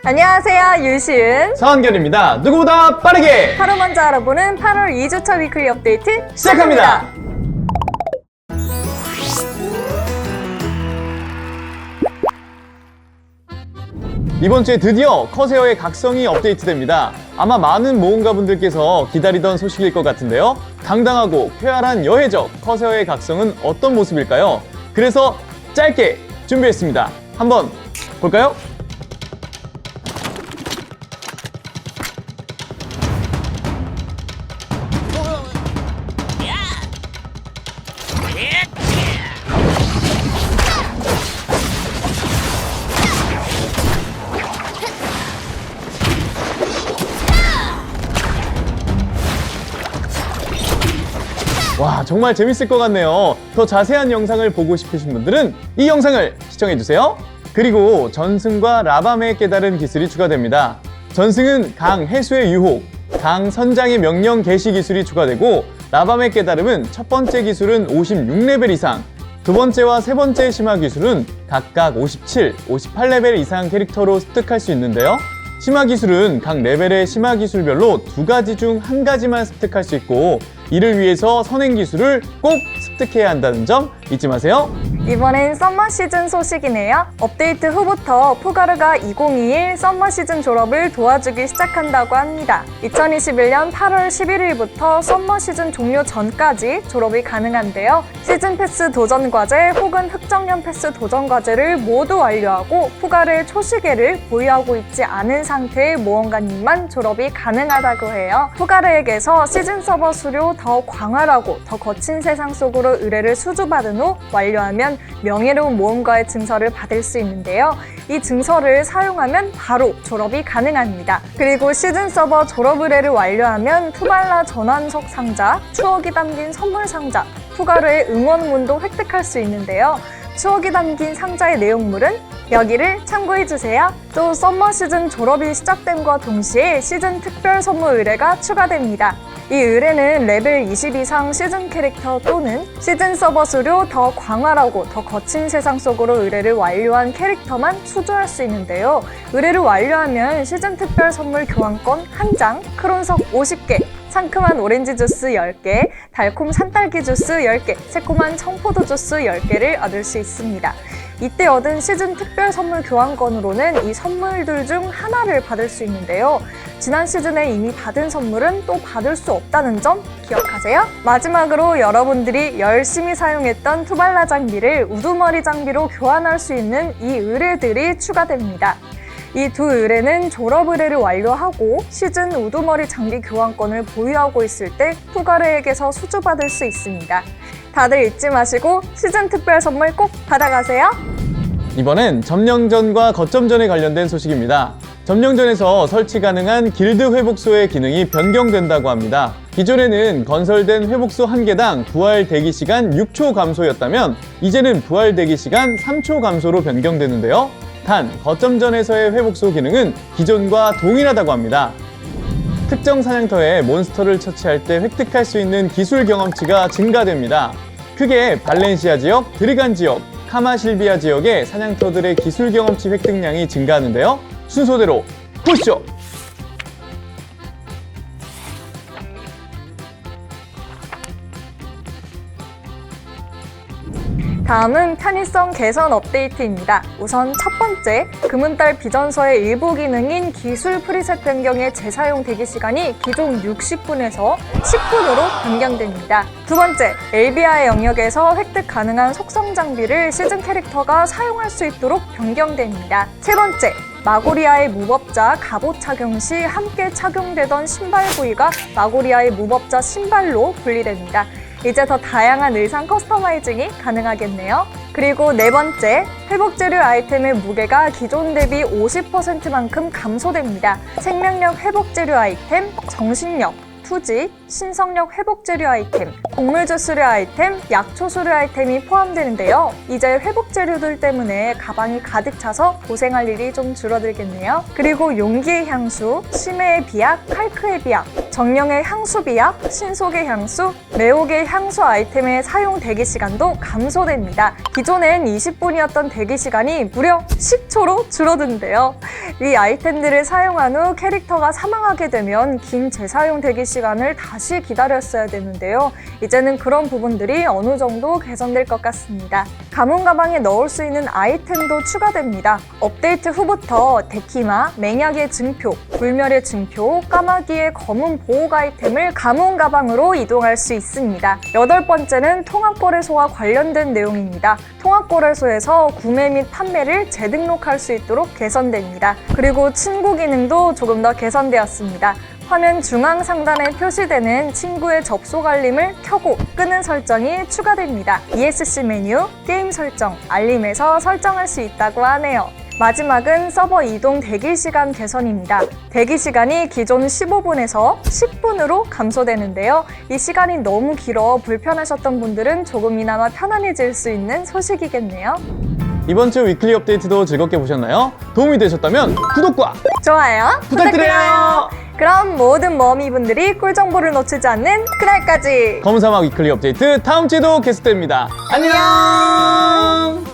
안녕하세요, 유시은. 서한결입니다. 누구보다 빠르게 하루 먼저 알아보는 8월 2주차 위클리 업데이트 시작합니다. 이번 주에 드디어 커세어의 각성이 업데이트됩니다. 아마 많은 모험가분들께서 기다리던 소식일 것 같은데요. 당당하고 쾌활한 여해적 커세어의 각성은 어떤 모습일까요? 그래서 짧게 준비했습니다. 한번 볼까요? 와, 정말 재밌을 것 같네요. 더 자세한 영상을 보고 싶으신 분들은 이 영상을 시청해주세요. 그리고 전승과 라밤의 깨달음 기술이 추가됩니다. 전승은 강 해수의 유혹, 강 선장의 명령 개시 기술이 추가되고, 라밤의 깨달음은 첫 번째 기술은 56레벨 이상, 두 번째와 세 번째 심화 기술은 각각 57, 58레벨 이상 캐릭터로 습득할 수 있는데요. 심화 기술은 각 레벨의 심화 기술별로 두 가지 중 한 가지만 습득할 수 있고, 이를 위해서 선행 기술을 꼭 습득해야 한다는 점 잊지 마세요. 이번엔 썸머 시즌 소식이네요. 업데이트 후부터 푸가르가 2021 썸머 시즌 졸업을 도와주기 시작한다고 합니다. 2021년 8월 11일부터 썸머 시즌 종료 전까지 졸업이 가능한데요. 시즌 패스 도전 과제 혹은 흑정년 패스 도전 과제를 모두 완료하고 푸가르의 초시계를 보유하고 있지 않은 상태의 모험가님만 졸업이 가능하다고 해요. 푸가르에게서 시즌 서버 수료 더 광활하고 더 거친 세상 속으로 의뢰를 수주받은 후 완료하면 명예로운 모험가의 증서를 받을 수 있는데요. 이 증서를 사용하면 바로 졸업이 가능합니다. 그리고 시즌 서버 졸업 의뢰를 완료하면 투발라 전환석 상자, 추억이 담긴 선물 상자, 푸가르의 응원문도 획득할 수 있는데요. 추억이 담긴 상자의 내용물은 여기를 참고해주세요. 또 썸머 시즌 졸업이 시작됨과 동시에 시즌 특별 선물 의뢰가 추가됩니다. 이 의뢰는 레벨 20 이상 시즌 캐릭터 또는 시즌 서버 수료 더 광활하고 더 거친 세상 속으로 의뢰를 완료한 캐릭터만 수주할 수 있는데요. 의뢰를 완료하면 시즌 특별 선물 교환권 1장, 크론석 50개, 상큼한 오렌지 주스 10개, 달콤 산딸기 주스 10개, 새콤한 청포도 주스 10개를 얻을 수 있습니다. 이때 얻은 시즌 특별 선물 교환권으로는 이 선물들 중 하나를 받을 수 있는데요. 지난 시즌에 이미 받은 선물은 또 받을 수 없다는 점 기억하세요. 마지막으로 여러분들이 열심히 사용했던 투발라 장비를 우두머리 장비로 교환할 수 있는 이 의뢰들이 추가됩니다. 이 두 의뢰는 졸업 의뢰를 완료하고 시즌 우두머리 장비 교환권을 보유하고 있을 때 푸가르에게서 수주받을 수 있습니다. 다들 잊지 마시고 시즌 특별 선물 꼭 받아가세요. 이번엔 점령전과 거점전에 관련된 소식입니다. 점령전에서 설치 가능한 길드 회복소의 기능이 변경된다고 합니다. 기존에는 건설된 회복소 1개당 부활 대기 시간 6초 감소였다면 이제는 부활 대기 시간 3초 감소로 변경되는데요. 단, 거점전에서의 회복소 기능은 기존과 동일하다고 합니다. 특정 사냥터에 몬스터를 처치할 때 획득할 수 있는 기술 경험치가 증가됩니다. 크게 발렌시아 지역, 드리간 지역, 카마실비아 지역의 사냥터들의 기술 경험치 획득량이 증가하는데요. 순서대로 보시죠! 다음은 편의성 개선 업데이트입니다. 우선 첫 번째, 금은달 비전서의 일부 기능인 기술 프리셋 변경의 재사용 대기 시간이 기존 60분에서 10분으로 변경됩니다. 두 번째, 엘비아의 영역에서 획득 가능한 속성 장비를 시즌 캐릭터가 사용할 수 있도록 변경됩니다. 세 번째, 마고리아의 무법자 갑옷 착용 시 함께 착용되던 신발 부위가 마고리아의 무법자 신발로 분리됩니다. 이제 더 다양한 의상 커스터마이징이 가능하겠네요. 그리고 네 번째, 회복재료 아이템의 무게가 기존 대비 50%만큼 감소됩니다. 생명력 회복재료 아이템, 정신력, 투지, 신성력 회복재료 아이템, 곡물주스류 아이템, 약초수류 아이템이 포함되는데요. 이제 회복재료들 때문에 가방이 가득 차서 고생할 일이 좀 줄어들겠네요. 그리고 용기의 향수, 심해의 비약, 칼크의 비약, 정령의 향수비약, 신속의 향수, 매혹의 향수 아이템의 사용 대기 시간도 감소됩니다. 기존엔 20분이었던 대기 시간이 무려 10초로 줄어든대요. 이 아이템들을 사용한 후 캐릭터가 사망하게 되면 긴 재사용 대기 시간을 다시 기다렸어야 되는데요. 이제는 그런 부분들이 어느 정도 개선될 것 같습니다. 가문 가방에 넣을 수 있는 아이템도 추가됩니다. 업데이트 후부터 데키마, 맹약의 증표, 불멸의 증표, 까마귀의 검은 보호 아이템을 가문 가방으로 이동할 수 있습니다. 8번째는 통합거래소와 관련된 내용입니다. 통합거래소에서 구매 및 판매를 재등록할 수 있도록 개선됩니다. 그리고 친구 기능도 조금 더 개선되었습니다. 화면 중앙 상단에 표시되는 친구의 접속 알림을 켜고 끄는 설정이 추가됩니다. ESC 메뉴, 게임 설정, 알림에서 설정할 수 있다고 하네요. 마지막은 서버 이동 대기 시간 개선입니다. 대기 시간이 기존 15분에서 10분으로 감소되는데요. 이 시간이 너무 길어 불편하셨던 분들은 조금이나마 편안해질 수 있는 소식이겠네요. 이번 주 위클리 업데이트도 즐겁게 보셨나요? 도움이 되셨다면 구독과 좋아요 부탁드려요. 그럼 모든 머미분들이 꿀정보를 놓치지 않는 그날까지 검은사막 위클리 업데이트 다음 주에도 계속됩니다. 안녕!